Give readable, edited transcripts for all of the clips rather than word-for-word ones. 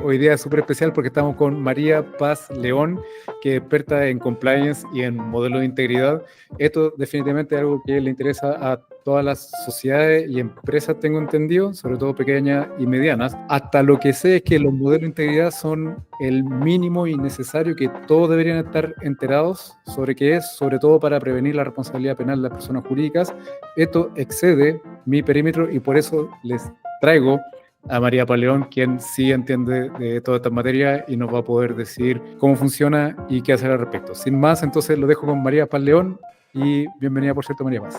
Hoy día es súper especial porque estamos con María Paz León, que es experta en compliance y en modelo de integridad. Esto definitivamente es algo que le interesa a todas las sociedades y empresas, tengo entendido, sobre todo pequeñas y medianas. Hasta lo que sé es que los modelos de integridad son el mínimo y necesario que todos deberían estar enterados sobre qué es, sobre todo para prevenir la responsabilidad penal de las personas jurídicas. Esto excede mi perímetro y por eso les traigo a María Paleón, quien sí entiende de toda esta materia y nos va a poder decir cómo funciona y qué hacer al respecto. Sin más, entonces lo dejo con María Paleón y bienvenida, por cierto, María Paz.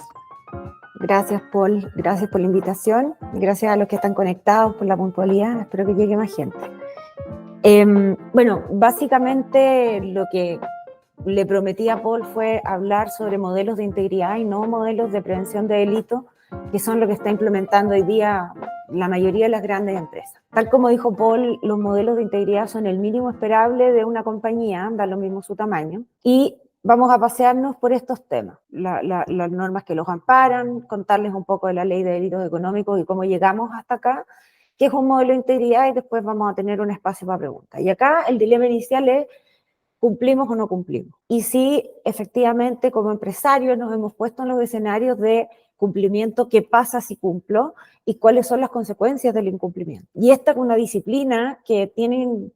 Gracias, Paul. Gracias por la invitación. Gracias a los que están conectados por la puntualidad. Espero que llegue más gente. Bueno, básicamente lo que le prometí a Paul fue hablar sobre modelos de integridad y no modelos de prevención de delito, que son lo que está implementando hoy día la mayoría de las grandes empresas. Tal como dijo Paul, los modelos de integridad son el mínimo esperable de una compañía, da lo mismo su tamaño, y vamos a pasearnos por estos temas, las normas que los amparan, contarles un poco de la ley de delitos económicos y cómo llegamos hasta acá, qué es un modelo de integridad, y después vamos a tener un espacio para preguntas. Y acá el dilema inicial es: ¿cumplimos o no cumplimos? Y sí, efectivamente, como empresarios nos hemos puesto en los escenarios de cumplimiento, qué pasa si cumplo y cuáles son las consecuencias del incumplimiento. Y esta es una disciplina que tienen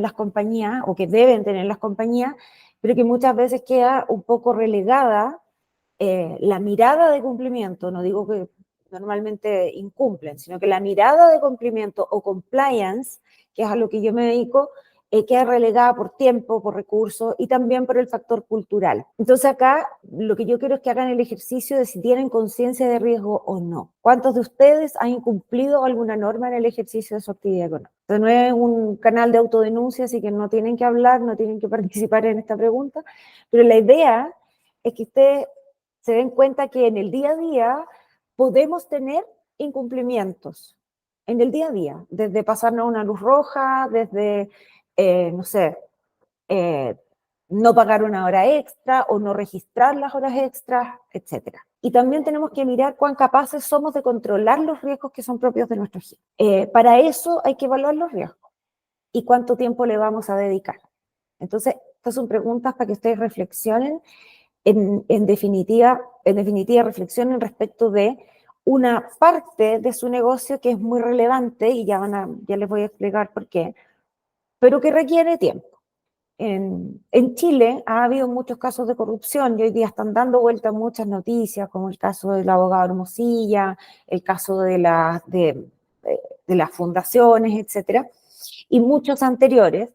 las compañías o que deben tener las compañías, pero que muchas veces queda un poco relegada. La mirada de cumplimiento, no digo que normalmente incumplen, sino que la mirada de cumplimiento o compliance, que es a lo que yo me dedico, queda relegada por tiempo, por recursos y también por el factor cultural. Entonces acá lo que yo quiero es que hagan el ejercicio de si tienen conciencia de riesgo o no. ¿Cuántos de ustedes han incumplido alguna norma en el ejercicio de su actividad económica? Entonces no es un canal de autodenuncia, así que no tienen que hablar, no tienen que participar en esta pregunta, pero la idea es que ustedes se den cuenta que en el día a día podemos tener incumplimientos. En el día a día, desde pasarnos una luz roja, desde, no sé, no pagar una hora extra o no registrar las horas extras, etc. Y también tenemos que mirar cuán capaces somos de controlar los riesgos que son propios de nuestro giro. Para eso hay que evaluar los riesgos y cuánto tiempo le vamos a dedicar. Entonces, estas son preguntas para que ustedes reflexionen. En definitiva, reflexionen respecto de una parte de su negocio que es muy relevante y ya les voy a explicar por qué, pero que requiere tiempo. En Chile ha habido muchos casos de corrupción y hoy día están dando vuelta muchas noticias, como el caso del abogado Hermosilla, el caso de las fundaciones, etcétera, y muchos anteriores,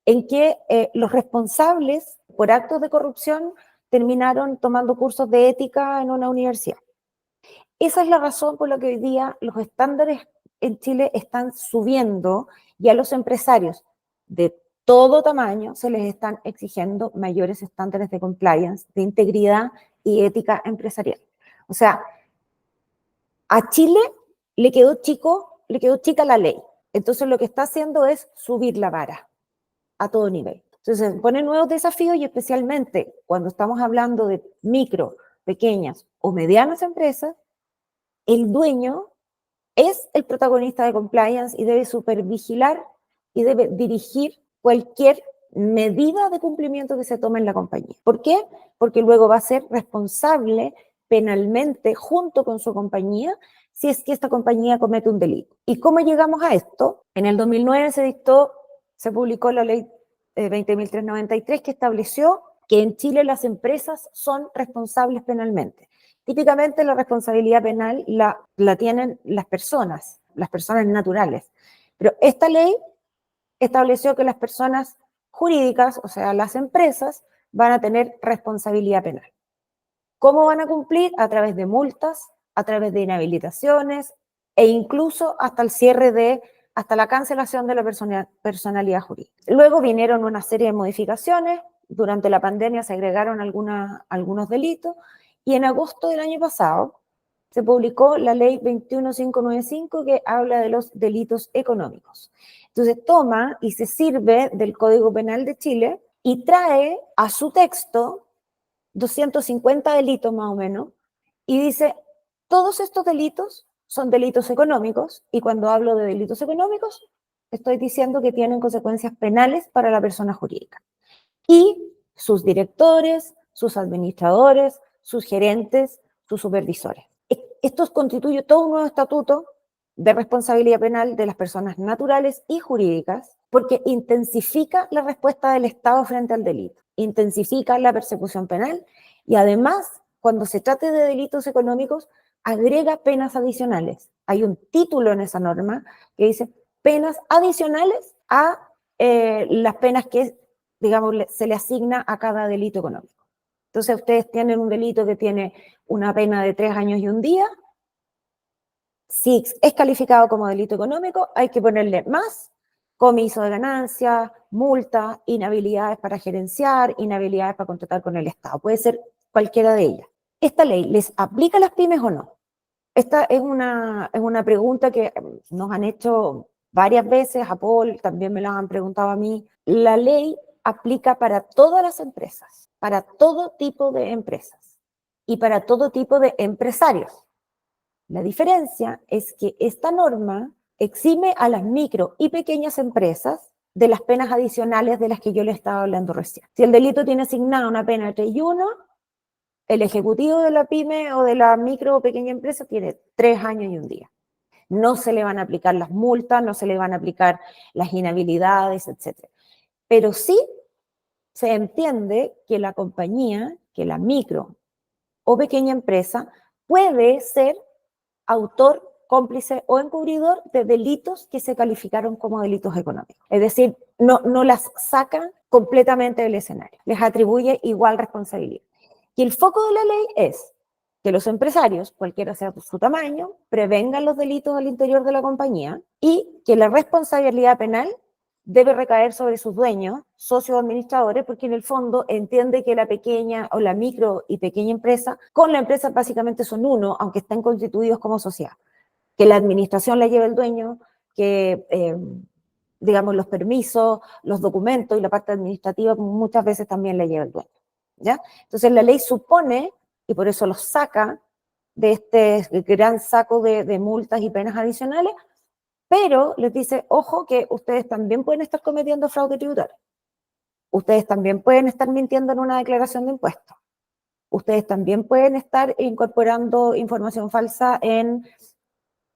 en que los responsables por actos de corrupción terminaron tomando cursos de ética en una universidad. Esa es la razón por la que hoy día los estándares en Chile están subiendo y a los empresarios de todo tamaño se les están exigiendo mayores estándares de compliance, de integridad y ética empresarial. O sea, a Chile le quedó chica la ley. Entonces lo que está haciendo es subir la vara a todo nivel. Entonces se ponen nuevos desafíos y especialmente cuando estamos hablando de micro, pequeñas o medianas empresas, el dueño es el protagonista de compliance y debe supervigilar y debe dirigir cualquier medida de cumplimiento que se tome en la compañía. ¿Por qué? Porque luego va a ser responsable penalmente junto con su compañía si es que esta compañía comete un delito. ¿Y cómo llegamos a esto? En el 2009 se publicó la ley 20.393 que estableció que en Chile las empresas son responsables penalmente. Típicamente la responsabilidad penal la tienen las personas naturales, pero esta ley estableció que las personas jurídicas, o sea, las empresas, van a tener responsabilidad penal. ¿Cómo van a cumplir? A través de multas, a través de inhabilitaciones e incluso hasta hasta la cancelación de la personalidad jurídica. Luego vinieron una serie de modificaciones, durante la pandemia se agregaron algunos delitos y en agosto del año pasado se publicó la ley 21595 que habla de los delitos económicos. Entonces toma y se sirve del Código Penal de Chile y trae a su texto 250 delitos más o menos, y dice, todos estos delitos son delitos económicos, y cuando hablo de delitos económicos, estoy diciendo que tienen consecuencias penales para la persona jurídica. Y sus directores, sus administradores, sus gerentes, sus supervisores. Esto constituye todo un nuevo estatuto de responsabilidad penal de las personas naturales y jurídicas, porque intensifica la respuesta del Estado frente al delito, intensifica la persecución penal y además, cuando se trate de delitos económicos, agrega penas adicionales. Hay un título en esa norma que dice penas adicionales a las penas que, digamos, se le asigna a cada delito económico. Entonces, ustedes tienen un delito que tiene una pena de 3 años y un día. Si es calificado como delito económico, hay que ponerle más comiso de ganancias, multa, inhabilidades para gerenciar, inhabilidades para contratar con el Estado. Puede ser cualquiera de ellas. ¿Esta ley les aplica a las pymes o no? Esta es una pregunta que nos han hecho varias veces, a Paul también me la han preguntado a mí. La ley aplica para todas las empresas, para todo tipo de empresas y para todo tipo de empresarios. La diferencia es que esta norma exime a las micro y pequeñas empresas de las penas adicionales de las que yo le estaba hablando recién. Si el delito tiene asignada una pena de 3 y 1, el ejecutivo de la pyme o de la micro o pequeña empresa tiene 3 años y un día. No se le van a aplicar las multas, no se le van a aplicar las inhabilidades, etc. Pero sí se entiende que la compañía, que la micro o pequeña empresa puede ser autor, cómplice o encubridor de delitos que se calificaron como delitos económicos. Es decir, no las sacan completamente del escenario, les atribuye igual responsabilidad. Y el foco de la ley es que los empresarios, cualquiera sea su tamaño, prevengan los delitos al interior de la compañía y que la responsabilidad penal debe recaer sobre sus dueños, socios o administradores, porque en el fondo entiende que la pequeña o la micro y pequeña empresa, con la empresa básicamente son uno, aunque estén constituidos como sociedad. Que la administración la lleve el dueño, que digamos los permisos, los documentos y la parte administrativa muchas veces también la lleva el dueño, ¿ya? Entonces la ley supone, y por eso los saca de este gran saco de multas y penas adicionales, pero les dice, ojo, que ustedes también pueden estar cometiendo fraude tributario. Ustedes también pueden estar mintiendo en una declaración de impuestos. Ustedes también pueden estar incorporando información falsa en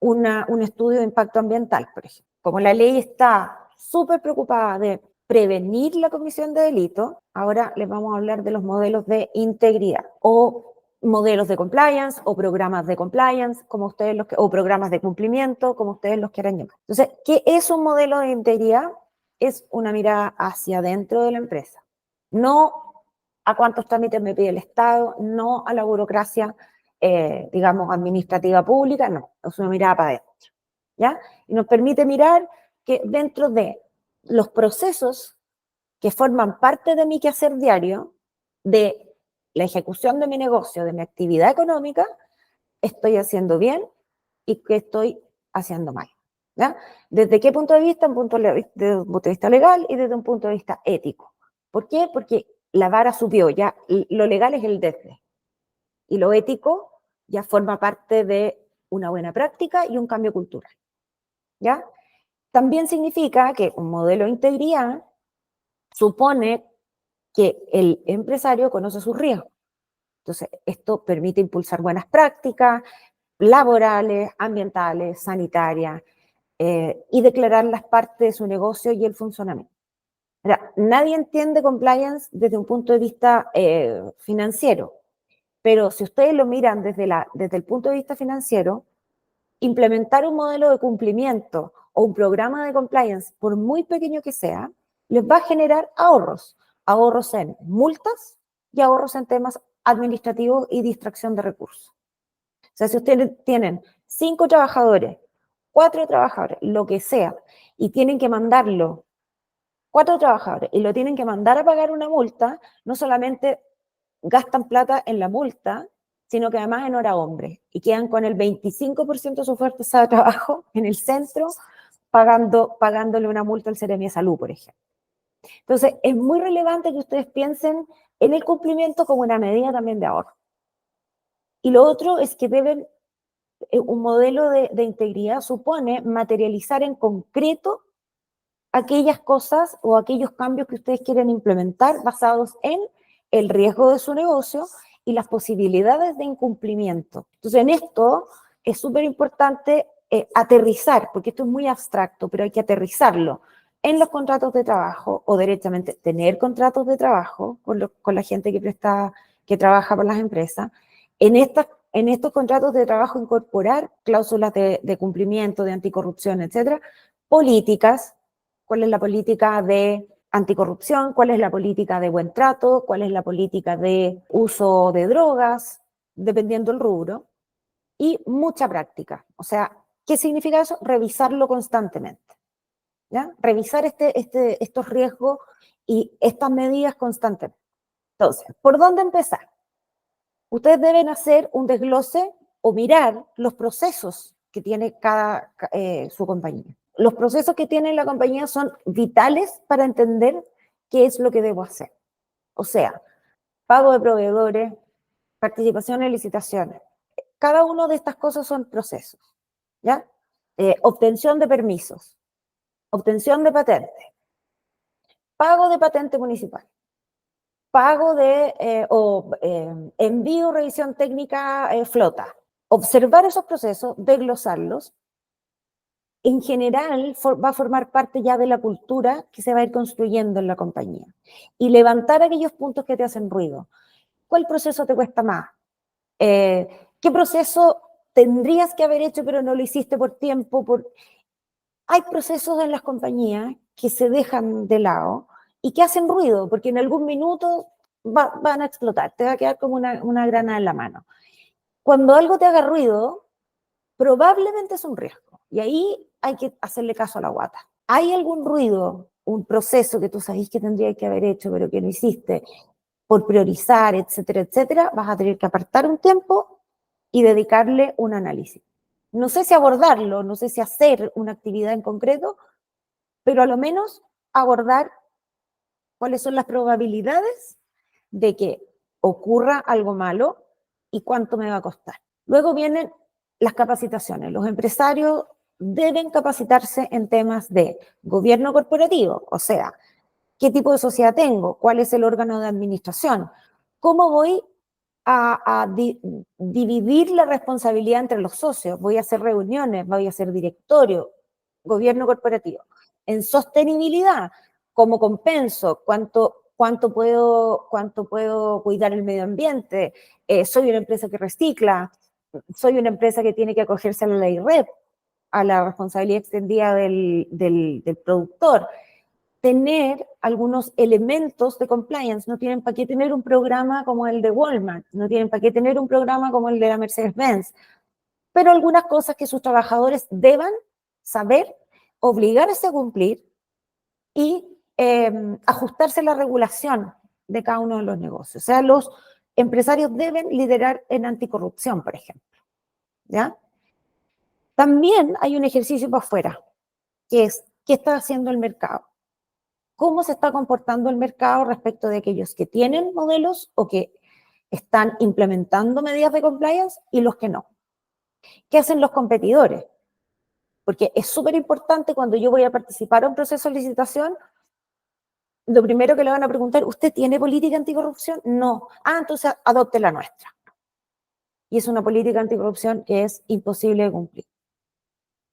un estudio de impacto ambiental, por ejemplo. Como la ley está súper preocupada de prevenir la comisión de delitos, ahora les vamos a hablar de los modelos de integridad o modelos de compliance o programas de compliance, como ustedes o programas de cumplimiento, como ustedes los quieran llamar. Entonces, ¿qué es un modelo de integridad? Es una mirada hacia adentro de la empresa, no a cuántos trámites me pide el Estado, no a la burocracia, digamos, administrativa pública, no, es una mirada para adentro, ¿ya? Y nos permite mirar que dentro de los procesos que forman parte de mi quehacer diario, de la ejecución de mi negocio, de mi actividad económica, estoy haciendo bien y qué estoy haciendo mal, ¿ya? ¿Desde qué punto de vista? Desde un punto de vista legal y desde un punto de vista ético. ¿Por qué? Porque la vara subió, ya lo legal es el desde, y lo ético ya forma parte de una buena práctica y un cambio cultural, ¿ya? También significa que un modelo de integridad supone que el empresario conoce sus riesgos. Entonces, esto permite impulsar buenas prácticas laborales, ambientales, sanitarias, y declarar las partes de su negocio y el funcionamiento. Ahora, nadie entiende compliance desde un punto de vista financiero, pero si ustedes lo miran desde el punto de vista financiero, implementar un modelo de cumplimiento o un programa de compliance, por muy pequeño que sea, les va a generar ahorros en multas y ahorros en temas administrativos y distracción de recursos. O sea, si ustedes tienen 5 trabajadores, 4 trabajadores, lo que sea, y tienen que mandarlo, 4 trabajadores, y lo tienen que mandar a pagar una multa, no solamente gastan plata en la multa, sino que además en hora hombre, y quedan con el 25% de su fuerza de trabajo en el centro, pagándole una multa al Seremi de Salud, por ejemplo. Entonces, es muy relevante que ustedes piensen en el cumplimiento como una medida también de ahorro. Y lo otro es que un modelo de integridad supone materializar en concreto aquellas cosas o aquellos cambios que ustedes quieren implementar basados en el riesgo de su negocio y las posibilidades de incumplimiento. Entonces, en esto es súper importante aterrizar, porque esto es muy abstracto, pero hay que aterrizarlo en los contratos de trabajo o directamente tener contratos de trabajo con la gente que trabaja por las empresas. En estos contratos de trabajo incorporar cláusulas de cumplimiento, de anticorrupción, etcétera, políticas, cuál es la política de anticorrupción, cuál es la política de buen trato, cuál es la política de uso de drogas, dependiendo del rubro, y mucha práctica. O sea, ¿qué significa eso? Revisarlo constantemente. ¿Ya? Revisar estos riesgos y estas medidas constantemente. Entonces, ¿por dónde empezar? Ustedes deben hacer un desglose o mirar los procesos que tiene su compañía. Los procesos que tiene la compañía son vitales para entender qué es lo que debo hacer. O sea, pago de proveedores, participación en licitaciones. Cada una de estas cosas son procesos, ¿ya? Obtención de permisos, obtención de patentes, pago de patente municipal, pago de envío, revisión técnica, flota. Observar esos procesos, desglosarlos, en general va a formar parte ya de la cultura que se va a ir construyendo en la compañía. Y levantar aquellos puntos que te hacen ruido. ¿Cuál proceso te cuesta más? ¿Qué proceso tendrías que haber hecho pero no lo hiciste por tiempo? Hay procesos en las compañías que se dejan de lado y que hacen ruido, porque en algún minuto van a explotar, te va a quedar como una granada en la mano. Cuando algo te haga ruido, probablemente es un riesgo, y ahí hay que hacerle caso a la guata. ¿Hay algún ruido, un proceso que tú sabes que tendrías que haber hecho, pero que no hiciste, por priorizar, etcétera, etcétera? Vas a tener que apartar un tiempo y dedicarle un análisis. No sé si abordarlo, no sé si hacer una actividad en concreto, pero a lo menos abordar cuáles son las probabilidades de que ocurra algo malo y cuánto me va a costar. Luego vienen las capacitaciones. Los empresarios deben capacitarse en temas de gobierno corporativo, o sea, qué tipo de sociedad tengo, cuál es el órgano de administración, cómo voy a dividir la responsabilidad entre los socios, voy a hacer reuniones, voy a hacer directorio, gobierno corporativo. En sostenibilidad, ¿cómo compenso? ¿Cuánto puedo cuidar el medio ambiente? Soy una empresa que recicla, soy una empresa que tiene que acogerse a la ley REP, a la responsabilidad extendida del productor. Tener algunos elementos de compliance, no tienen para qué tener un programa como el de Walmart, no tienen para qué tener un programa como el de la Mercedes-Benz, pero algunas cosas que sus trabajadores deban saber, obligarse a cumplir y ajustarse a la regulación de cada uno de los negocios. O sea, los empresarios deben liderar en anticorrupción, por ejemplo. ¿Ya? También hay un ejercicio para afuera, que es, ¿qué está haciendo el mercado? ¿Cómo se está comportando el mercado respecto de aquellos que tienen modelos o que están implementando medidas de compliance y los que no? ¿Qué hacen los competidores? Porque es súper importante cuando yo voy a participar en un proceso de licitación, lo primero que le van a preguntar, ¿usted tiene política anticorrupción? No. Ah, entonces adopte la nuestra. Y es una política anticorrupción que es imposible de cumplir.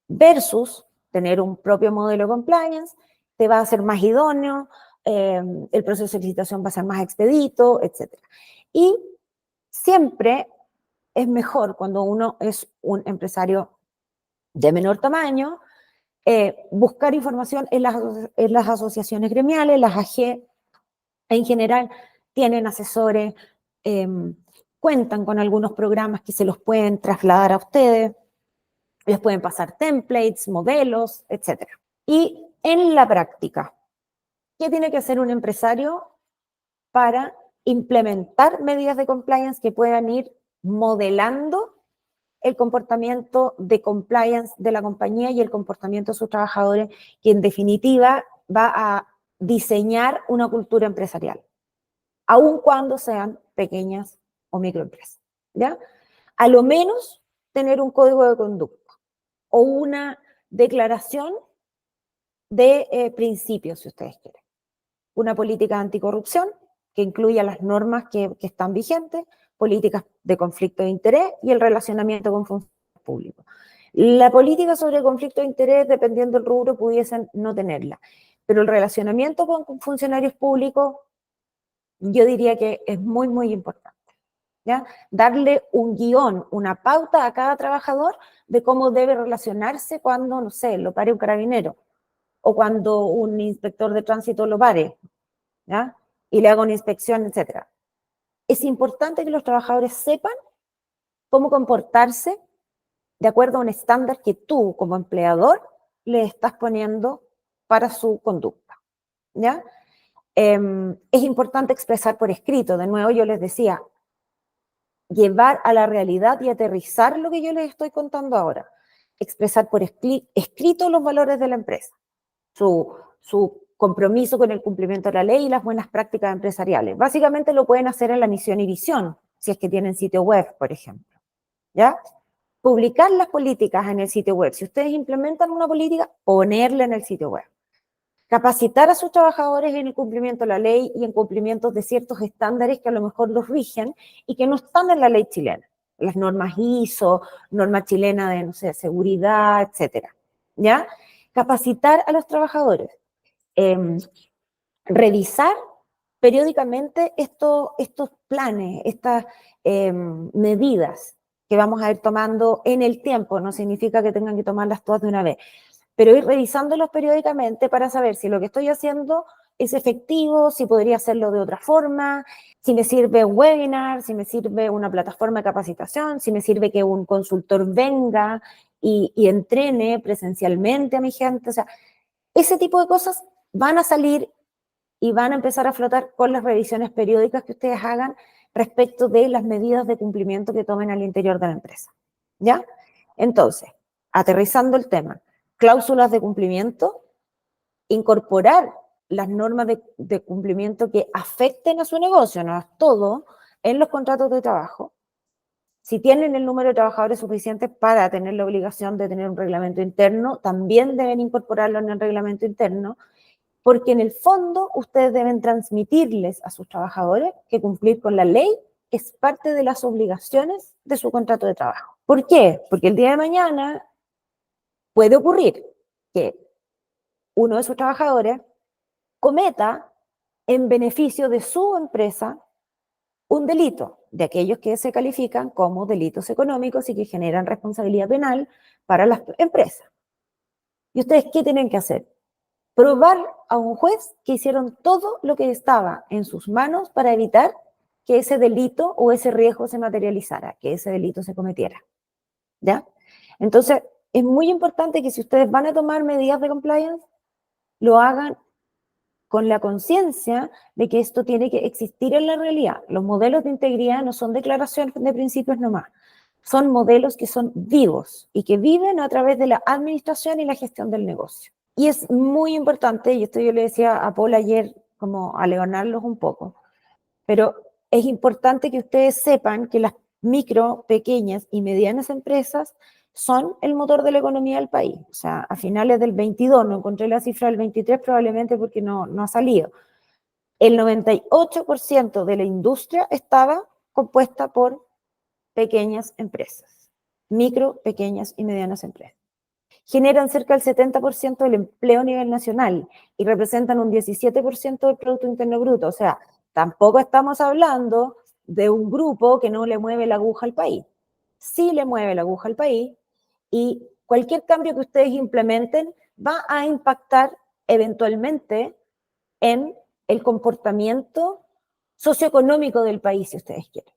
Versus tener un propio modelo de compliance, te va a hacer más idóneo, el proceso de licitación va a ser más expedito, etc. Y siempre es mejor cuando uno es un empresario de menor tamaño, buscar información en las asociaciones gremiales, las AG en general tienen asesores, cuentan con algunos programas que se los pueden trasladar a ustedes, les pueden pasar templates, modelos, etc. Y en la práctica, ¿qué tiene que hacer un empresario para implementar medidas de compliance que puedan ir modelando el comportamiento de compliance de la compañía y el comportamiento de sus trabajadores, que en definitiva va a diseñar una cultura empresarial, aun cuando sean pequeñas o microempresas, ¿ya? A lo menos tener un código de conducta o una declaración de principios, si ustedes quieren. Una política anticorrupción que incluya las normas que están vigentes, políticas de conflicto de interés y el relacionamiento con funcionarios públicos. La política sobre conflicto de interés, dependiendo del rubro, pudiesen no tenerla, pero el relacionamiento con funcionarios públicos, yo diría que es muy, muy importante. ¿Ya? Darle un guión, una pauta a cada trabajador de cómo debe relacionarse cuando, no sé, lo pare un carabinero o cuando un inspector de tránsito lo pare, ¿ya? Y le haga una inspección, etc. Es importante que los trabajadores sepan cómo comportarse de acuerdo a un estándar que tú, como empleador, le estás poniendo para su conducta, ¿ya? Es importante expresar por escrito, de nuevo yo les decía, llevar a la realidad y aterrizar lo que yo les estoy contando ahora. Expresar por escrito los valores de la empresa, su compromiso con el cumplimiento de la ley y las buenas prácticas empresariales. Básicamente lo pueden hacer en la misión y visión, si es que tienen sitio web, por ejemplo. ¿Ya? Publicar las políticas en el sitio web. Si ustedes implementan una política, ponerla en el sitio web. Capacitar a sus trabajadores en el cumplimiento de la ley y en cumplimiento de ciertos estándares que a lo mejor los rigen y que no están en la ley chilena. Las normas ISO, norma chilena de, no sé, seguridad, etcétera. ¿Ya? Capacitar a los trabajadores. Revisar periódicamente estos planes, estas medidas que vamos a ir tomando en el tiempo. No significa que tengan que tomarlas todas de una vez, pero ir revisándolos periódicamente para saber si lo que estoy haciendo es efectivo, si podría hacerlo de otra forma, si me sirve un webinar, si me sirve una plataforma de capacitación, si me sirve que un consultor venga y entrene presencialmente a mi gente. O sea, ese tipo de cosas van a salir y van a empezar a flotar con las revisiones periódicas que ustedes hagan respecto de las medidas de cumplimiento que tomen al interior de la empresa. ¿Ya? Entonces, aterrizando el tema, cláusulas de cumplimiento, incorporar las normas de cumplimiento que afecten a su negocio, no a todo, en los contratos de trabajo. Si tienen el número de trabajadores suficientes para tener la obligación de tener un reglamento interno, también deben incorporarlo en el reglamento interno, porque en el fondo ustedes deben transmitirles a sus trabajadores que cumplir con la ley es parte de las obligaciones de su contrato de trabajo. ¿Por qué? Porque el día de mañana puede ocurrir que uno de sus trabajadores cometa en beneficio de su empresa un delito, de aquellos que se califican como delitos económicos y que generan responsabilidad penal para las empresas. ¿Y ustedes qué tienen que hacer? Probar a un juez que hicieron todo lo que estaba en sus manos para evitar que ese delito o ese riesgo se materializara, que ese delito se cometiera. ¿Ya? Entonces, es muy importante que si ustedes van a tomar medidas de compliance, lo hagan con la conciencia de que esto tiene que existir en la realidad. Los modelos de integridad no son declaraciones de principios nomás, son modelos que son vivos y que viven a través de la administración y la gestión del negocio. Y es muy importante, y esto yo le decía a Paul ayer, como a leonarlos un poco, pero es importante que ustedes sepan que las micro, pequeñas y medianas empresas son el motor de la economía del país. O sea, a finales del 22, no encontré la cifra del 23 probablemente porque no ha salido. El 98% de la industria estaba compuesta por pequeñas empresas, micro, pequeñas y medianas empresas. Generan cerca del 70% del empleo a nivel nacional y representan un 17% del Producto Interno Bruto. O sea, tampoco estamos hablando de un grupo que no le mueve la aguja al país. Sí le mueve la aguja al país y cualquier cambio que ustedes implementen va a impactar eventualmente en el comportamiento socioeconómico del país, si ustedes quieren.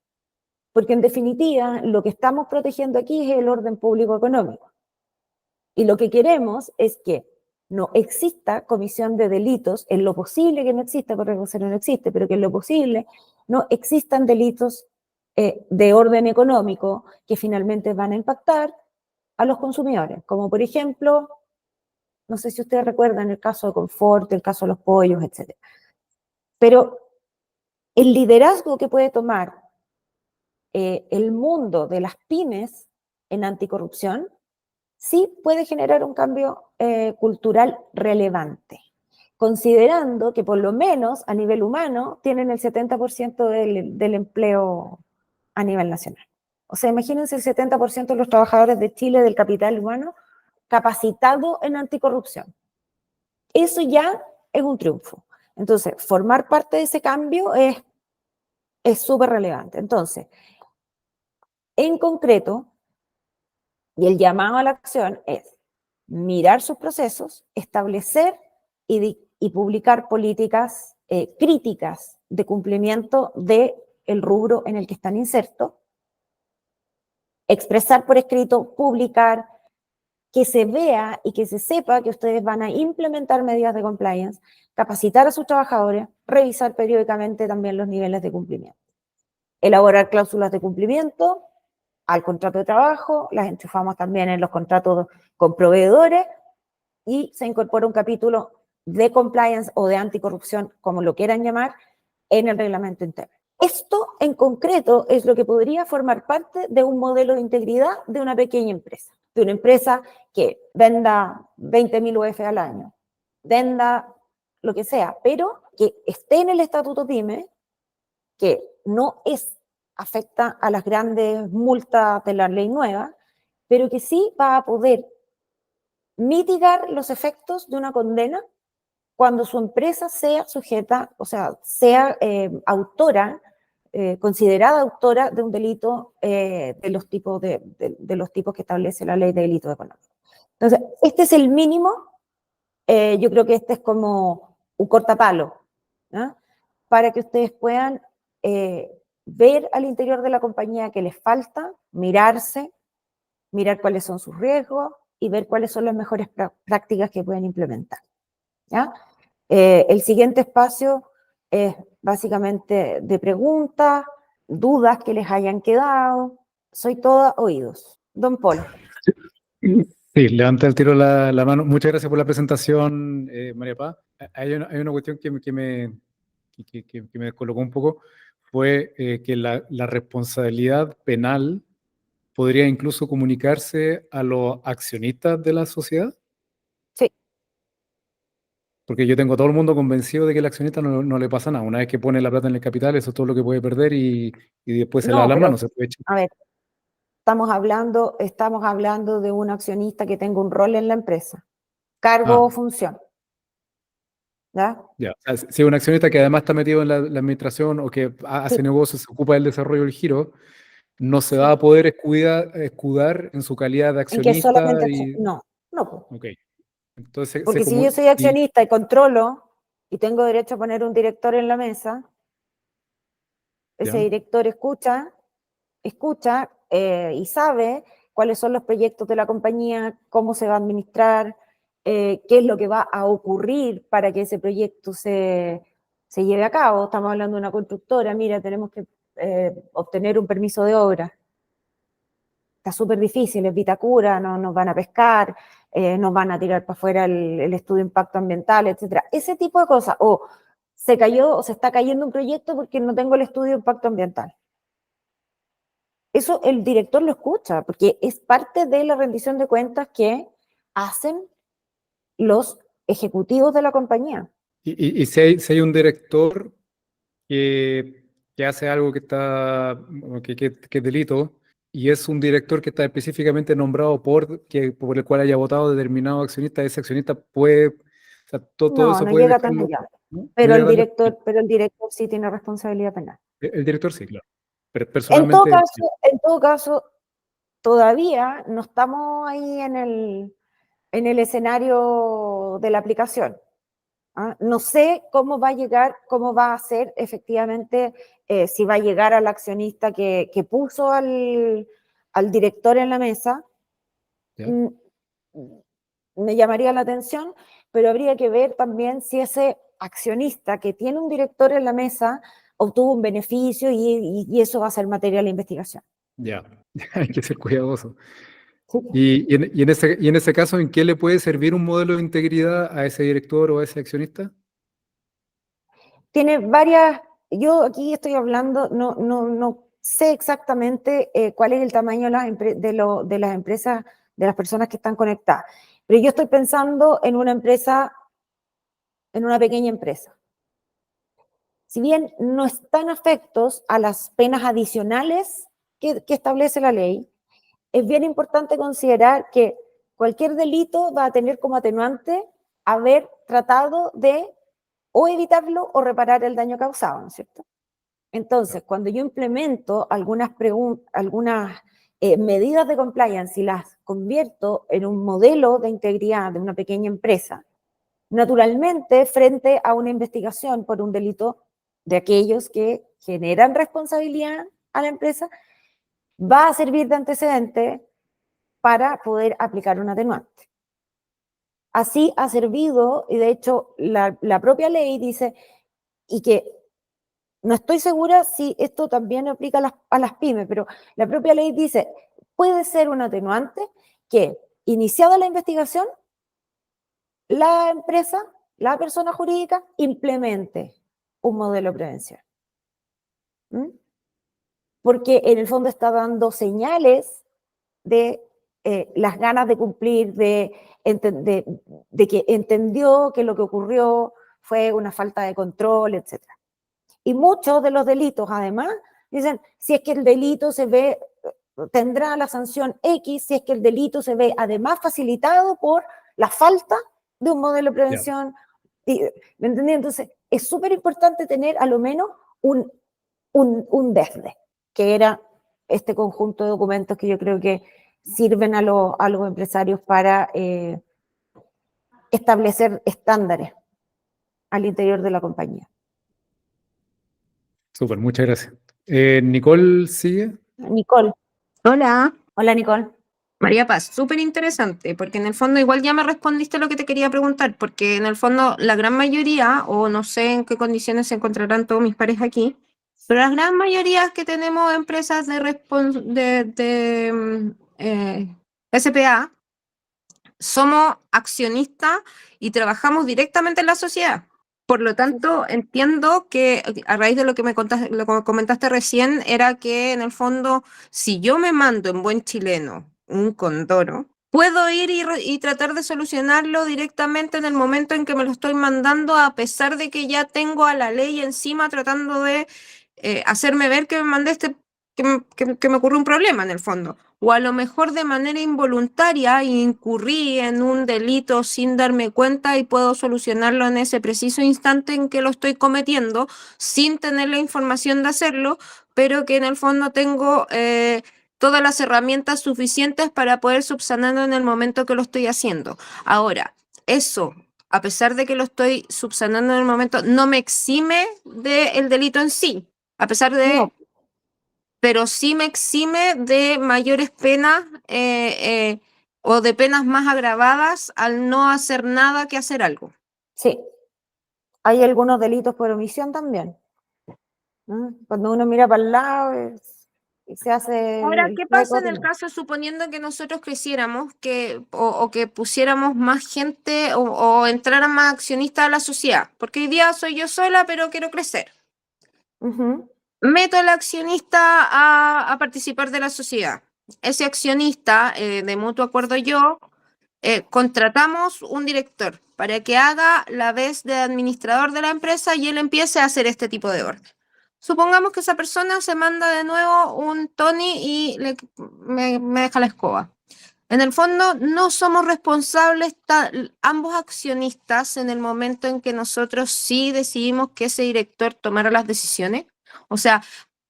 Porque en definitiva, lo que estamos protegiendo aquí es el orden público económico. Y lo que queremos es que no exista comisión de delitos, en lo posible que no exista, porque no existe, pero que en lo posible no existan delitos de orden económico que finalmente van a impactar a los consumidores, como por ejemplo, no sé si ustedes recuerdan el caso de Confort, el caso de los pollos, etc. Pero el liderazgo que puede tomar el mundo de las pymes en anticorrupción sí puede generar un cambio cultural relevante, considerando que por lo menos a nivel humano tienen el 70% del empleo a nivel nacional. O sea, imagínense el 70% de los trabajadores de Chile del capital humano capacitado en anticorrupción. Eso ya es un triunfo. Entonces, formar parte de ese cambio es súper relevante. Entonces, en concreto, y el llamado a la acción es mirar sus procesos, establecer y publicar políticas críticas de cumplimiento del rubro en el que están insertos, expresar por escrito, publicar, que se vea y que se sepa que ustedes van a implementar medidas de compliance, capacitar a sus trabajadores, revisar periódicamente también los niveles de cumplimiento, elaborar cláusulas de cumplimiento al contrato de trabajo, las enchufamos también en los contratos con proveedores y se incorpora un capítulo de compliance o de anticorrupción, como lo quieran llamar, en el reglamento interno. Esto en concreto es lo que podría formar parte de un modelo de integridad de una pequeña empresa, de una empresa que venda 20.000 UF al año, venda lo que sea, pero que esté en el estatuto PYME, que no afecta a las grandes multas de la ley nueva, pero que sí va a poder mitigar los efectos de una condena cuando su empresa sea sujeta, o sea, sea autora, considerada autora de un delito de los tipos los tipos que establece la ley de delitos económicos. Entonces, este es el mínimo, yo creo que este es como un cortapalo, ¿no? Para que ustedes puedan ver al interior de la compañía qué les falta, mirarse, mirar cuáles son sus riesgos y ver cuáles son las mejores prácticas que pueden implementar, ¿ya? El siguiente espacio es básicamente de preguntas, dudas que les hayan quedado. Soy toda oídos. Don Paul. Sí, levanta el tiro la mano. Muchas gracias por la presentación, María Paz. Hay una cuestión que me descolocó un poco, fue que la responsabilidad penal podría incluso comunicarse a los accionistas de la sociedad. Sí. Porque yo tengo a todo el mundo convencido de que el accionista no le pasa nada. Una vez que pone la plata en el capital, eso es todo lo que puede perder y después se lava No, las pero, manos. Se puede echar. a ver, estamos hablando de un accionista que tenga un rol en la empresa, cargo o Ah, función, ¿ya? ya. O sea, si es un accionista que además está metido en la administración o que Sí, hace negocios, se ocupa del desarrollo del giro, no se va sí. a poder escudar en su calidad de En que accionista solamente, y... no, no, po. Ok. Entonces, Porque si yo soy accionista y controlo y tengo derecho a poner un director en la mesa, ese ¿ya? director escucha y sabe cuáles son los proyectos de la compañía, cómo se va a administrar, qué es lo que va a ocurrir para que ese proyecto se lleve a cabo. Estamos hablando de una constructora, mira, tenemos que obtener un permiso de obra. Está súper difícil, es Vitacura, no nos van a pescar, nos van a tirar para afuera el estudio de impacto ambiental, etcétera. Ese tipo de cosas. O se cayó o se está cayendo un proyecto porque no tengo el estudio de impacto ambiental. Eso el director lo escucha, porque es parte de la rendición de cuentas que hacen los ejecutivos de la compañía. Y si hay un director que hace algo que es delito, y es un director que está específicamente nombrado por el cual haya votado determinado accionista, ese accionista puede, o sea, todo No, eso no puede llega tan dejarlo, allá. ¿no? No Pero llega el a darle. director sí tiene responsabilidad penal. El director sí, claro. Pero personalmente, En todo caso, todavía no estamos ahí en el escenario de la aplicación. ¿Ah? No sé cómo va a llegar, cómo va a ser efectivamente, si va a llegar al accionista que puso al director en la mesa. ¿ya? Mm, Me llamaría la atención, pero habría que ver también si ese accionista que tiene un director en la mesa obtuvo un beneficio y eso va a ser material de investigación. Ya, hay que ser cuidadoso. Sí. Y en ese caso, ¿en qué le puede servir un modelo de integridad a ese director o a ese accionista? Tiene varias, yo aquí estoy hablando, no sé exactamente cuál es el tamaño de las empresas de las personas que están conectadas. Pero yo estoy pensando en una empresa, en una pequeña empresa. Si bien no están afectos a las penas adicionales que establece la ley, es bien importante considerar que cualquier delito va a tener como atenuante haber tratado de o evitarlo o reparar el daño causado, ¿no es cierto? Entonces, cuando yo implemento algunas medidas de compliance y las convierto en un modelo de integridad de una pequeña empresa, naturalmente, frente a una investigación por un delito de aquellos que generan responsabilidad a la empresa, va a servir de antecedente para poder aplicar un atenuante. Así ha servido, y de hecho la propia ley dice, y que no estoy segura si esto también aplica a las pymes, pero la propia ley dice, puede ser un atenuante que, iniciada la investigación, la empresa, la persona jurídica, implemente un modelo de prevención. ¿Mm? Porque en el fondo está dando señales de las ganas de cumplir, de que entendió que lo que ocurrió fue una falta de control, etc. Y muchos de los delitos, además, dicen, si es que el delito se ve, tendrá la sanción X, si es que el delito se ve además facilitado por la falta de un modelo de prevención. Yeah. ¿Me entendí? Entonces, es súper importante tener a lo menos un desde, que era este conjunto de documentos que yo creo que sirven a los empresarios para establecer estándares al interior de la compañía. Súper, muchas gracias. Nicole, ¿sigue? Nicole. Hola, Hola, Nicole. María Paz, súper interesante, porque en el fondo igual ya me respondiste lo que te quería preguntar, porque en el fondo la gran mayoría, o no sé en qué condiciones se encontrarán todos mis pares aquí, pero la gran mayoría que tenemos empresas de SPA, somos accionistas y trabajamos directamente en la sociedad. Por lo tanto, entiendo que a raíz de lo que me comentaste recién, era que en el fondo, si yo me mando en buen chileno un condoro, puedo ir y tratar de solucionarlo directamente en el momento en que me lo estoy mandando, a pesar de que ya tengo a la ley encima tratando de hacerme ver que me mandé que me ocurrió un problema en el fondo. O a lo mejor de manera involuntaria incurrí en un delito sin darme cuenta y puedo solucionarlo en ese preciso instante en que lo estoy cometiendo, sin tener la información de hacerlo, pero que en el fondo tengo todas las herramientas suficientes para poder subsanarlo en el momento que lo estoy haciendo. Ahora, eso, a pesar de que lo estoy subsanando en el momento, no me exime del delito en sí, a pesar de... No. Pero sí me exime de mayores penas o de penas más agravadas al no hacer nada que hacer algo. Sí. Hay algunos delitos por omisión también. ¿No? Cuando uno mira para el lado y se hace... Ahora, ¿qué pasa en el caso, suponiendo que nosotros creciéramos o que pusiéramos más gente o entraran más accionistas a la sociedad? Porque hoy día soy yo sola, pero quiero crecer. Meto al accionista a participar de la sociedad. Ese accionista, de mutuo acuerdo yo, contratamos un director para que haga la vez de administrador de la empresa y él empiece a hacer este tipo de orden. Supongamos que esa persona se manda de nuevo un Tony y me deja la escoba. En el fondo, no somos responsables ambos accionistas en el momento en que nosotros sí decidimos que ese director tomara las decisiones. O sea,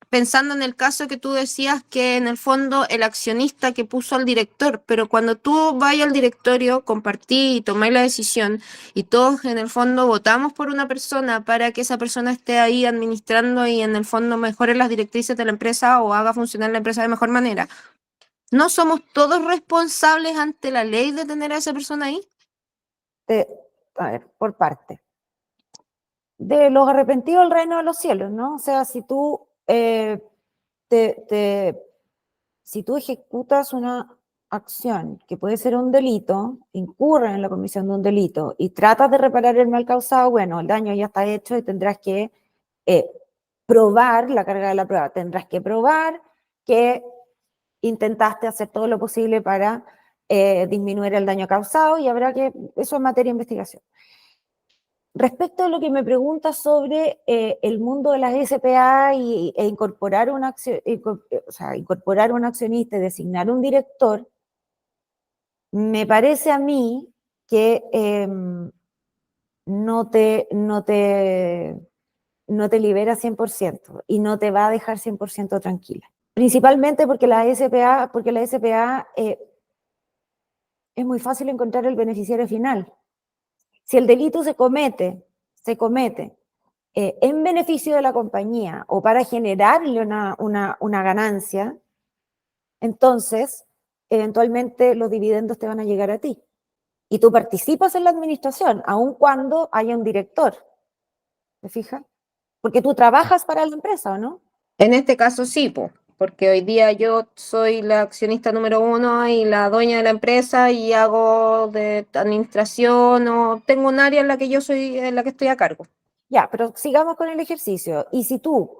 pensando en el caso que tú decías, que en el fondo el accionista que puso al director, pero cuando tú vayas al directorio, compartí y tomé la decisión y todos en el fondo votamos por una persona para que esa persona esté ahí administrando y en el fondo mejore las directrices de la empresa o haga funcionar la empresa de mejor manera, ¿no somos todos responsables ante la ley de tener a esa persona ahí? A ver, por parte. De los arrepentidos del reino de los cielos, ¿no? O sea, si tú si tú ejecutas una acción que puede ser un delito, incurre en la comisión de un delito y tratas de reparar el mal causado, bueno, el daño ya está hecho y tendrás que probar la carga de la prueba. Tendrás que probar que intentaste hacer todo lo posible para disminuir el daño causado y habrá que, eso es materia de investigación. Respecto a lo que me preguntas sobre el mundo de las SPA e incorporar incorporar un accionista y designar un director, me parece a mí que no te libera 100% y no te va a dejar 100% tranquila. Principalmente porque la SPA es muy fácil encontrar el beneficiario final. Si el delito se comete en beneficio de la compañía o para generarle una ganancia, entonces eventualmente los dividendos te van a llegar a ti. Y tú participas en la administración, aun cuando haya un director. ¿Te fijas? Porque tú trabajas para la empresa, ¿o no? En este caso sí, porque hoy día yo soy la accionista número 1 y la dueña de la empresa y hago de administración o tengo un área en la que yo soy, en la que estoy a cargo. Ya, pero sigamos con el ejercicio. Y si tú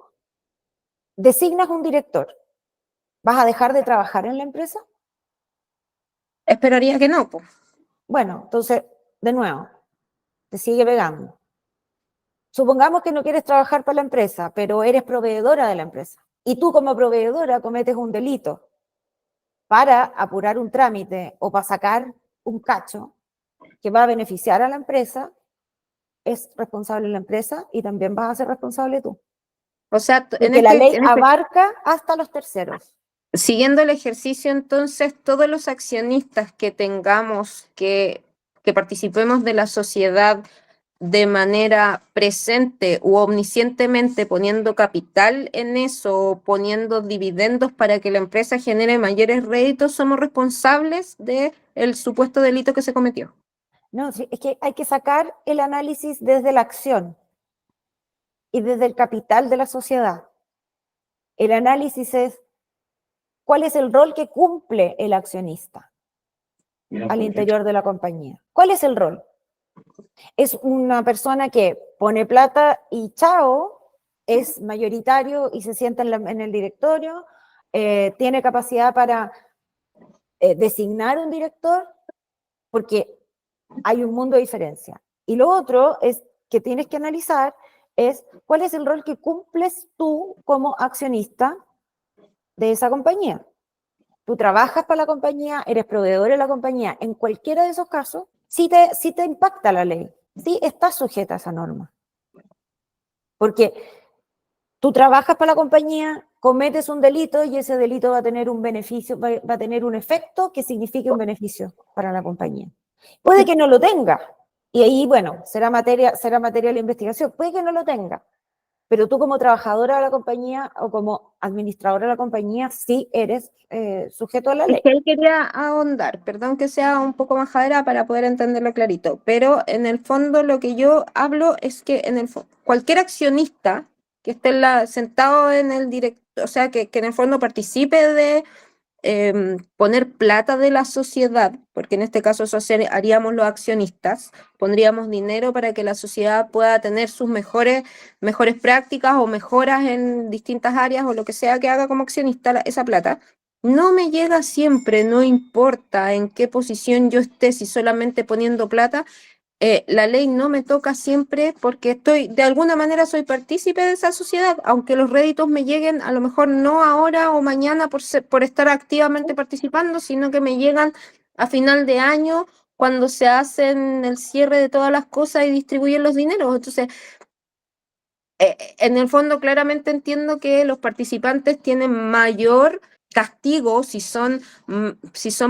designas un director, ¿vas a dejar de trabajar en la empresa? Esperaría que no, pues. Bueno, entonces, de nuevo, te sigue pegando. Supongamos que no quieres trabajar para la empresa, pero eres proveedora de la empresa. Y tú como proveedora cometes un delito para apurar un trámite o para sacar un cacho que va a beneficiar a la empresa, es responsable la empresa y también vas a ser responsable tú. O sea, Porque la ley abarca hasta los terceros. siguiendo el ejercicio, entonces, todos los accionistas que tengamos que participemos de la sociedad de manera presente u omniscientemente poniendo capital en eso, poniendo dividendos para que la empresa genere mayores réditos, somos responsables del supuesto delito que se cometió. No, sí, es que hay que sacar el análisis desde la acción y desde el capital de la sociedad. El análisis es cuál es el rol que cumple el accionista al interior de la compañía. ¿Cuál es el rol? Es una persona que pone plata y chao, es mayoritario y se sienta en el directorio, tiene capacidad para designar un director, porque hay un mundo de diferencia. Y lo otro es que tienes que analizar es cuál es el rol que cumples tú como accionista de esa compañía. Tú trabajas para la compañía, eres proveedor de la compañía. En cualquiera de esos casos, sí te impacta la ley, sí estás sujeta a esa norma. Porque tú trabajas para la compañía, cometes un delito y ese delito va a tener un beneficio, va a tener un efecto que signifique un beneficio para la compañía. Puede que no lo tenga, y ahí, bueno, será materia de la investigación, puede que no lo tenga, pero tú como trabajadora de la compañía o como administradora de la compañía sí eres sujeto a la ley. Es que él quería ahondar, perdón que sea un poco majadera para poder entenderlo clarito, pero en el fondo lo que yo hablo es que cualquier accionista que esté sentado en el directo, o sea, que en el fondo participe de poner plata de la sociedad, porque en este caso eso haríamos los accionistas, pondríamos dinero para que la sociedad pueda tener sus mejores prácticas o mejoras en distintas áreas o lo que sea que haga como accionista esa plata. No me llega siempre, no importa en qué posición yo esté, si solamente poniendo plata, la ley no me toca siempre porque de alguna manera soy partícipe de esa sociedad, aunque los réditos me lleguen a lo mejor no ahora o mañana por estar activamente participando, sino que me llegan a final de año cuando se hacen el cierre de todas las cosas y distribuyen los dineros. Entonces, en el fondo claramente entiendo que los participantes tienen mayor castigo si son